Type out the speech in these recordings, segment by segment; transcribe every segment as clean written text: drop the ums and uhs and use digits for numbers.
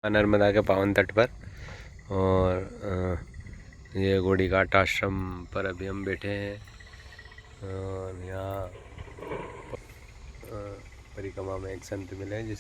नर्मदा के पावन तट पर। और ये गोड़ी घाट आश्रम पर अभी हम बैठे हैं और यहाँ परिक्रमा में एक संत मिले हैं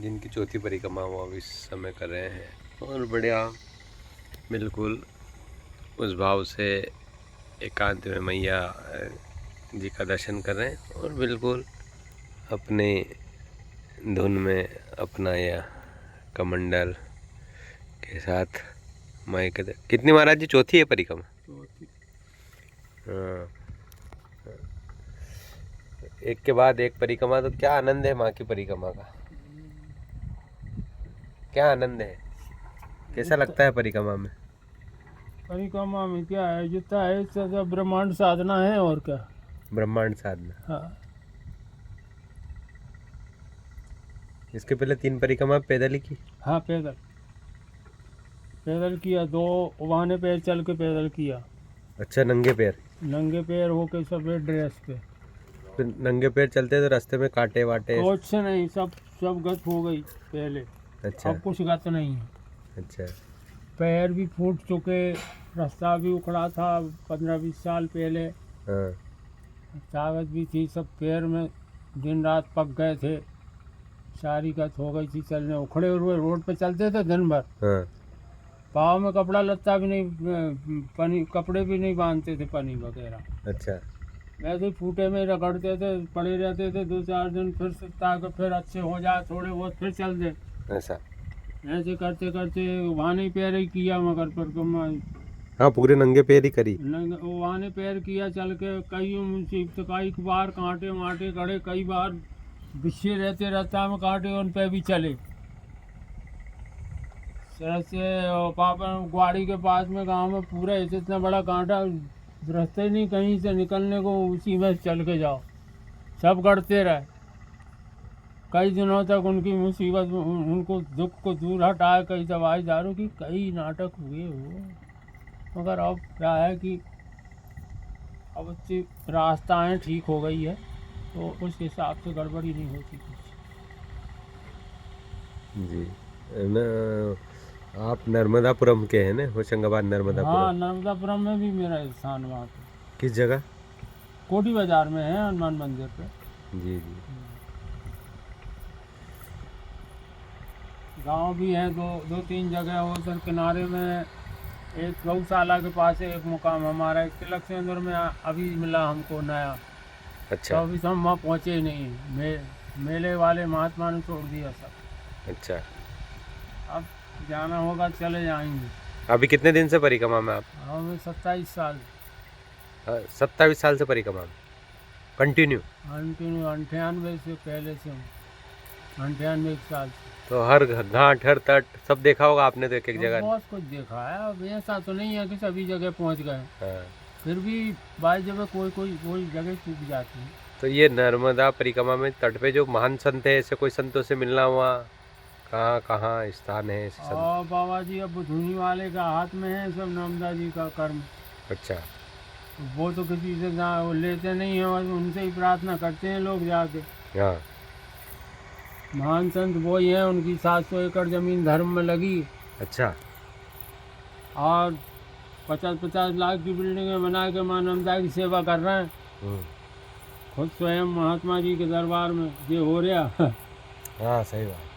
जिनकी चौथी परिक्रमा वो अब इस समय कर रहे हैं। और बढ़िया बिल्कुल उस भाव से एकांत में मैया जी का दर्शन कर रहे हैं और बिल्कुल अपने धुन में अपना यह कमंडल के साथ माई के। कितनी महाराज जी? चौथी है परिक्रमा? चौथी। हाँ, एक के बाद एक परिक्रमा। तो क्या आनंद है माँ की परिक्रमा का? क्या आनंद है? कैसा लगता है परिक्रमा में? परिक्रमा में क्या है, जितना है सब ब्रह्मांड साधना है और क्या। ब्रह्मांड साधना। हाँ। इसके पहले 3 परिक्रमा पैदल ही की? हाँ, पैदल किया। 2 वाहने पैर चल के पैदल किया। अच्छा, नंगे पैर? नंगे पैर होके सफेद ड्रेस पे। फिर नंगे पैर चलते तो रास्ते में कांटे वाटे? कुछ नहीं, सब गत हो गई पहले। अच्छा। अब कुछ गत नहीं है। अच्छा। पैर भी फूट चुके, रास्ता भी उखड़ा था 15-20 साल पहले। हाँ। ताकत भी थी, सब पैर में दिन रात पक गए थे, सारी गत हो गई थी। चलने उखड़े हुए रोड पे चलते थे दिन भर। हाँ। पाँव में कपड़ा लत्ता भी नहीं, पनी कपड़े भी नहीं बांधते थे, पनी वगैरह। अच्छा। वैसे ही फूटे में रगड़ते थे, पड़े रहते थे 2-4 दिन, फिर से ताकि फिर अच्छे हो जाए थोड़े बहुत, फिर चल दे। ऐसा? ऐसे करते करते वहाँ नहीं पैर ही किया, मगर परिक्रमा। हाँ, पूरे नंगे पैर ही करी? वहाँ ने पैर किया चल के। कई मुसीबत, कई बार कांटे वाटे कड़े, कई बार बिच्छे रहते रास्ता में कांटे, उन पे भी चले। से पापा ग्वाड़ी के पास में गांव में पूरा ऐसे इतना बड़ा कांटा, रास्ते नहीं कहीं से निकलने को, उसी में चल के जाओ। सब गढ़ते रहे कई दिनों तक। उनकी मुसीबत, उनको दुख को दूर हटाए, कई दवाई दारू की, कई नाटक हुए हो। मगर अब क्या है कि अब अच्छी रास्ताएँ ठीक हो गई है, तो उस हिसाब से गड़बड़ी नहीं होती कुछ। जी न, आप नर्मदापुरम के हैं ना? होशंगाबाद नर्मदापुरम? हाँ, नर्मदापुरम में भी मेरा स्थान वहाँ पे। किस जगह? कोठी बाजार में है, हनुमान मंदिर पे। जी जी। गांव भी है 2-3 जगह। उधर किनारे में एक गौशाला के पास है एक मुकाम हमारा। एक तिलक सेंदूर में अभी मिला हमको नया। अच्छा। तो अभी तो हम वहाँ पहुँचे ही नहीं। मेले वाले महात्मा ने छोड़ दिया सब। अच्छा। अब जाना होगा, चले जाएंगे। अभी कितने दिन से परिक्रमा में आप? हमें 27 साल। 27 साल से परिक्रमा में कंटिन्यू? 98 से पहले से हूँ, 98 साल से। तो हर घाट हर तट सब देखा होगा आपने तो एक जगह? बहुत कुछ देखा है। अब ऐसा तो नहीं है कि सभी जगह पहुँच गए। हाँ। फिर भी बाई जगह कोई जगह चूक जाती है। तो ये नर्मदा परिक्रमा में तट पे जो महान संत है, ऐसे कोई संतों से मिलना हुआ? कहाँ कहाँ स्थान है ऐसे संत? और बाबा जी अब धुनी वाले का हाथ में है सब, नर्मदा जी का कर्म। अच्छा। वो तो किसी से ना वो लेते नहीं है, बस उनसे ही प्रार्थना करते हैं लोग जाके। हाँ। महान संत वो ही है। उनकी 700 एकड़ जमीन धर्म में लगी। अच्छा। और 50-50 लाख की बिल्डिंगें बना के माँ नर्मदा की सेवा कर रहे हैं। खुद स्वयं महात्मा जी के दरबार में ये हो रहा। हाँ, सही बात।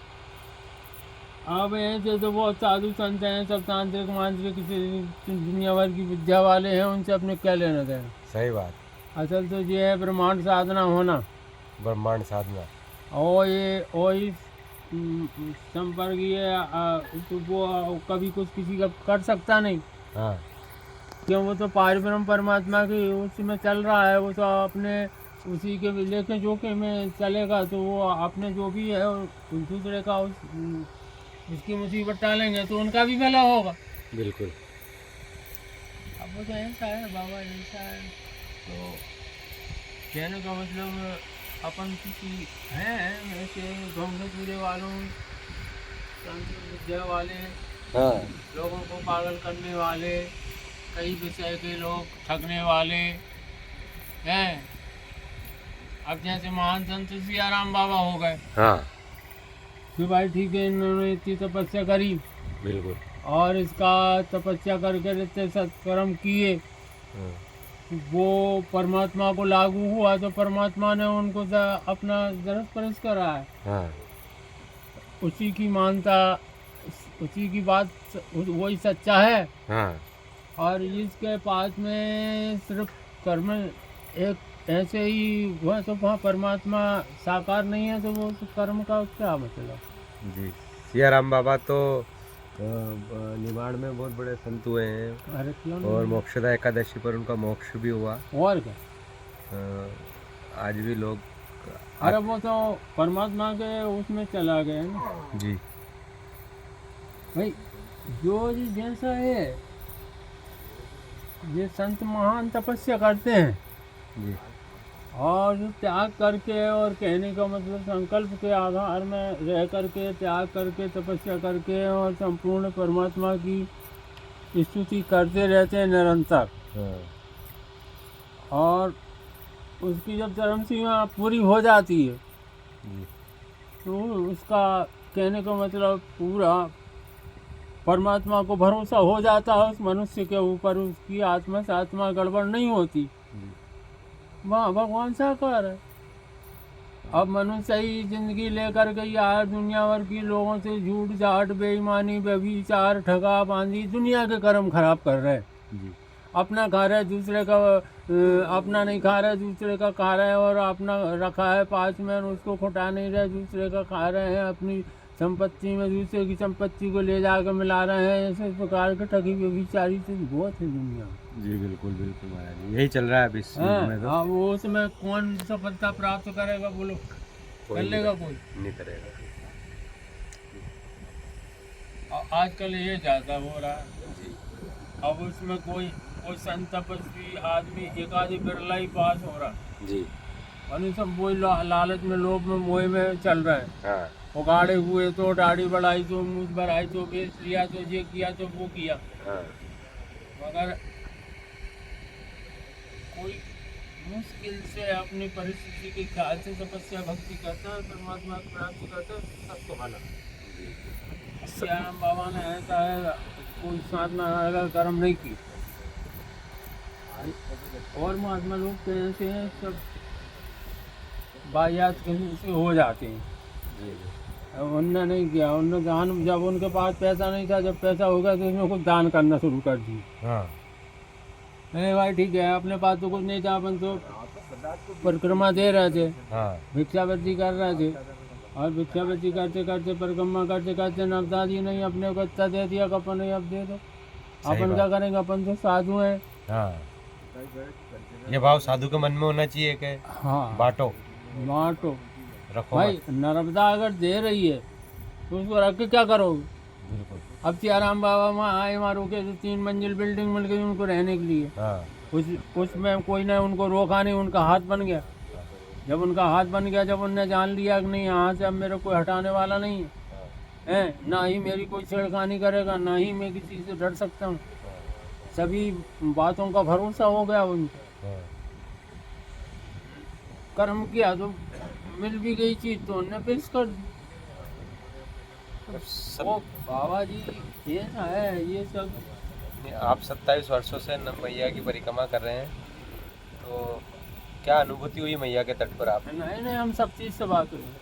अब ऐसे तो बहुत साधु संत हैं, सब तांत्रिक मांत्रिक दुनिया भर की विद्या वाले हैं, उनसे अपने क्या लेना देना। सही बात। असल तो ये है ब्रह्मांड साधना होना। ब्रह्मांड साधना। और ये वही संपर्कीय, तो वो कभी कुछ किसी का कर सकता नहीं। हाँ। क्यों? वो तो पारब्रह्म परमात्मा की उसमें चल रहा है। वो तो अपने उसी के लेके जो के में चलेगा, तो वो अपने जो भी है दूसरे का उसकी मुसीबत टालेंगे तो उनका भी भला होगा। बिल्कुल। अब वो तो ऐसा है बाबा, ऐसा है। तो कहने का मतलब अपन किसी हैं ऐसे घूमने फिरे वालों, विद्या वाले, हाँ। लोगों को पागल करने वाले, कई विषय के लोग ठगने वाले हैं। अब जैसे महान संत सियाराम बाबा हो गए। हाँ। कि भाई ठीक है, इन्होंने इतनी तपस्या करी बिल्कुल। और इसका तपस्या करके इतने सत्कर्म किए, हाँ, वो परमात्मा को लागू हुआ तो परमात्मा ने उनको अपना दरस परस करा है। हाँ, उसी की मानता, उसी की बात, वही सच्चा है। हाँ, और इसके पास में सिर्फ कर्म एक ऐसे ही हुआ तो वहाँ परमात्मा साकार नहीं है, तो वो तो कर्म का क्या मतलब। जी। सियाराम बाबा तो निमाड़ में बहुत बड़े संत हुए हैं, अरे क्यों और नहीं। मोक्षदा एकादशी पर उनका मोक्ष भी हुआ। और क्या। आज भी लोग अरे वो तो परमात्मा के उसमें चला गया ना जी। भाई। जो जी जैसा है, ये संत महान तपस्या करते हैं जी। और जो त्याग करके, और कहने का मतलब संकल्प के आधार में रह करके, त्याग करके, तपस्या करके और संपूर्ण परमात्मा की स्तुति करते रहते हैं निरंतर। हाँ, और उसकी जब चरम सीमा पूरी हो जाती है जी। तो उसका कहने का मतलब पूरा परमात्मा को भरोसा हो जाता है उस मनुष्य के ऊपर, उसकी आत्मा से आत्मा गड़बड़ नहीं होती। वहाँ भगवान साकार है। अब मनुष्य ही जिंदगी लेकर के यार दुनिया भर की लोगों से झूठ झाट बेईमानी व्यभिचार ठगा बांधी दुनिया के कर्म खराब कर रहे हैं। जी। अपना खा रहे, दूसरे का अपना नहीं खा रहे, दूसरे का खा रहे हैं, और अपना रखा है पास में और उसको खुटा नहीं रहे, दूसरे का खा रहे हैं, अपनी संपत्ति में दूसरे की संपत्ति को ले जाकर मिला रहे हैं। ऐसे प्रकार के ठगी व्यभिचारी तो बहुत है दुनिया में। जी बिल्कुल बिल्कुल महाराज जी, यही चल रहा है अभी इस युग में तो। हाँ, वो उसमें कौन सफलता प्राप्त करेगा बोलो, कर लेगा कोई नहीं करेगा। आजकल ये ज़्यादा हो रहा है। जी। अब उसमें कोई संत तपस्वी आदमी एक आदमी बिरला ही पास हो रहा। जी। और सब वही लालच में, लोभ में, मोह में चल रहे हैं। हाँ, उगाड़े हुए तो दाढ़ी बढ़ाई तो मुँह बढ़ाई तो बेच लिया तो ये किया तो वो किया, हाँ, मगर कोई मुश्किल से अपनी परिस्थिति के ख्याल से तपस्या भक्ति करता है, परमात्मा की प्राप्ति करता है, सबको भला। सियाराम बाबा ने ऐसा है, कोई साधना अगर कर्म नहीं की, और महात्मा लोग तो ऐसे हैं सब बायात कहीं से हो जाते हैं। जी। अब उनने नहीं किया, उनने दान, जब उनके पास पैसा नहीं था, जब पैसा होगा तो उसमें कुछ दान करना शुरू कर दिया। हाँ, अरे भाई ठीक है, अपने पास तो कुछ नहीं था, अपन तो परिक्रमा दे रहे थे, हाँ, भिक्षावृत्ति कर रहे थे, और भिक्षावृत्ति करते करते परिक्रमा करते करते नवदा जी नहीं अपने को इतना दे दिया कि अपन नहीं अब दे दो। अपन क्या करेंगे, अपन तो साधु हैं। हाँ। ये भाव साधु के मन में होना चाहिए कि हाँ, बांटो बांटो रखो भाई। मत। नर्मदा अगर दे रही है तो उसको रख के क्या करोगे। बिल्कुल। अब सियाराम बाबा वहाँ आए, वहाँ रुके तो 3 मंजिल बिल्डिंग मिल गई उनको रहने के लिए। हाँ, उसमें कोई ने उनको रोका नहीं, उनका हाथ बन गया। जब उनका हाथ बन गया, जब उनने जान लिया कि नहीं यहाँ से अब मेरे कोई हटाने वाला नहीं है, ना ही मेरी कोई छेड़खानी करेगा, ना ही मैं किसी से डर सकता हूँ, सभी बातों का भरोसा हो गया उनको। हाँ, कर्म किया तो मिल भी गई चीज तो उनने पेश कर दी। वो बाबा जी ये ना है, ये सब। आप 27 वर्षों से मैया की परिक्रमा कर रहे हैं, तो क्या अनुभूति हुई मैया के तट पर आप? नहीं, हम सब चीज़ से बात करें,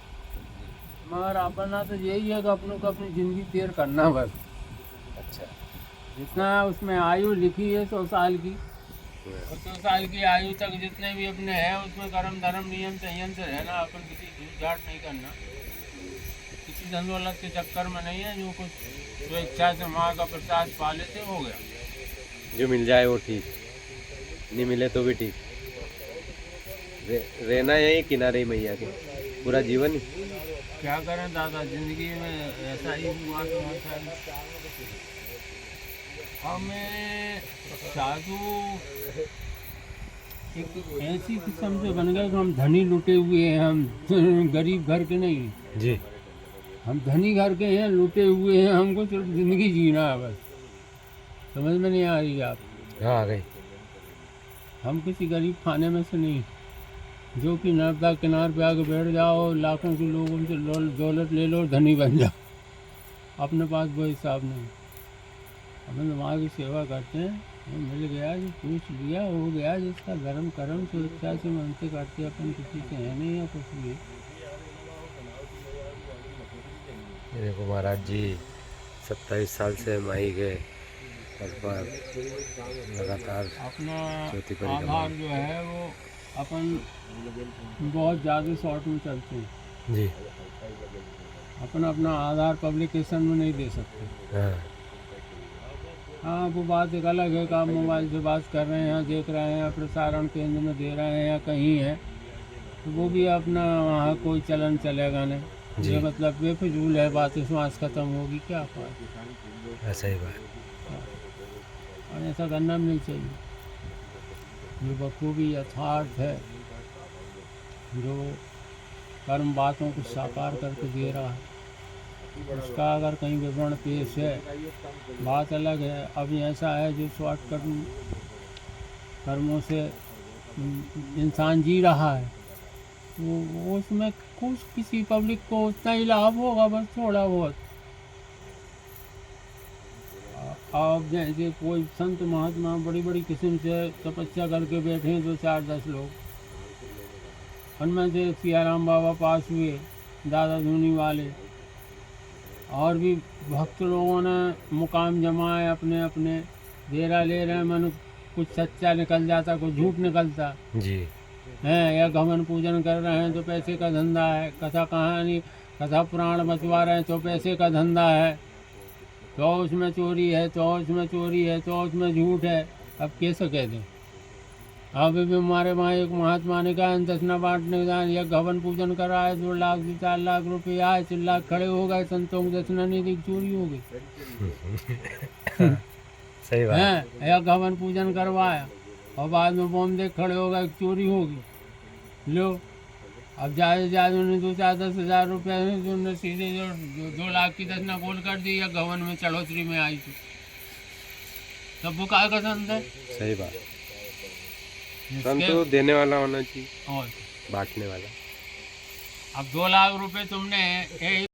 मगर अपना तो यही है कि अपनों को अपनी ज़िंदगी तैयार करना बस। अच्छा। जितना उसमें आयु लिखी है 100 साल की, 100 साल की आयु तक जितने भी अपने हैं उसमें कर्म धर्म नियम संयम से रहना, अपन किसी झूठ नहीं करना, किसी धन दौलत के चक्कर में नहीं है। जो कुछ स्वेच्छा से माँ का प्रसाद पा लेते हो गया, जो मिल जाए वो ठीक, नहीं मिले तो भी ठीक। रहना यही किनारे ही मैया के पूरा जीवन ही। क्या करें दादा, जिंदगी में ऐसा ही हुआ तो होता है। हमें साधु एक ऐसी किस्म से बन गए कि हम धनी लुटे हुए हैं, हम गरीब घर के नहीं हैं। जी। हम धनी घर के हैं, लुटे हुए हैं, हमको सिर्फ जिंदगी जीना है बस। समझ में नहीं आ रही आप? हाँ, आ गई। हम किसी गरीब खाने में से नहीं। जो कि नर्मदा किनारे पे आके बैठ जाओ, लाखों के लोगों से दौलत ले लो, धनी बन जाओ, अपने पास वो हिसाब नहीं। अपन वहाँ की सेवा करते हैं, वो मिल गया जो पूछ लिया हो गया, जिसका धर्म कर्म स्वेच्छा से मन से करते, अपन किसी से है नहीं या कुछ भी। ये देखो महाराज जी 27 साल से माही के पर लगातार अपना ज्योति परिक्रमा। आधार जो है वो अपन बहुत ज़्यादा शॉर्ट में चलते हैं जी। अपन अपना आधार पब्लिकेशन में नहीं दे सकते। हाँ हाँ, वो बात एक अलग है कि आप मोबाइल से बात कर रहे हैं, देख रहे हैं, प्रसारण केंद्र में दे रहे हैं या कहीं है, तो वो भी अपना वहाँ कोई चलन चलेगा नहीं। जी। ये मतलब बेफजूल है, बात श्वास खत्म होगी, क्या बात। ऐसा ही बात। और ऐसा करना भी नहीं चाहिए। जो बखूबी यथार्थ है, जो कर्म बातों को साकार करके दे रहा है, उसका अगर कहीं विवरण पेश है, बात अलग है। अभी ऐसा है जो शॉर्टकट कर्मों से इंसान जी रहा है, वो उसमें कुछ किसी पब्लिक को उतना ही लाभ होगा, बस थोड़ा बहुत। अब जैसे कोई संत महात्मा बड़ी बड़ी किस्म से तपस्या करके बैठे हैं, 2-4-10 लोग, उनमें से सियाराम बाबा पास हुए, दादा धूनी वाले, और भी भक्त लोगों ने मुकाम जमाए अपने अपने, डेरा ले रहे हैं, मन कुछ सच्चा निकल जाता, कुछ झूठ निकलता जी। है, या घमन पूजन कर रहे हैं तो पैसे का धंधा है, कथा कहानी कथा पुराण बचवा रहे हैं तो पैसे का धंधा है, तो उसमें चोरी है, तो उसमें चोरी है, तो उसमें झूठ है। अब कैसे कह दें। अभी भी हमारे वहाँ एक महात्मा ने कहा दक्षिणा बांटने का, या घवन पूजन कर रहा है, 2 लाख से 4 लाख रुपये आए, 3 लाख खड़े हो गए, संतों को दक्षिणा नहीं दी, चोरी हो गई। सही बात है, या घवन पूजन करवाया और बाद में बम देख खड़े हो गए, चोरी होगी। लो, अब ज़्यादा उन्हें 2-4-10 हज़ार रुपये उन्होंने सीधे जो 2 लाख की दक्षिणा बोल कर दी, या घवन में चढ़ोतरी में आई थी, तब वो काय का संत है। सही बात। संत तो देने वाला होना चाहिए और बांटने वाला। अब 2 लाख रुपए तुमने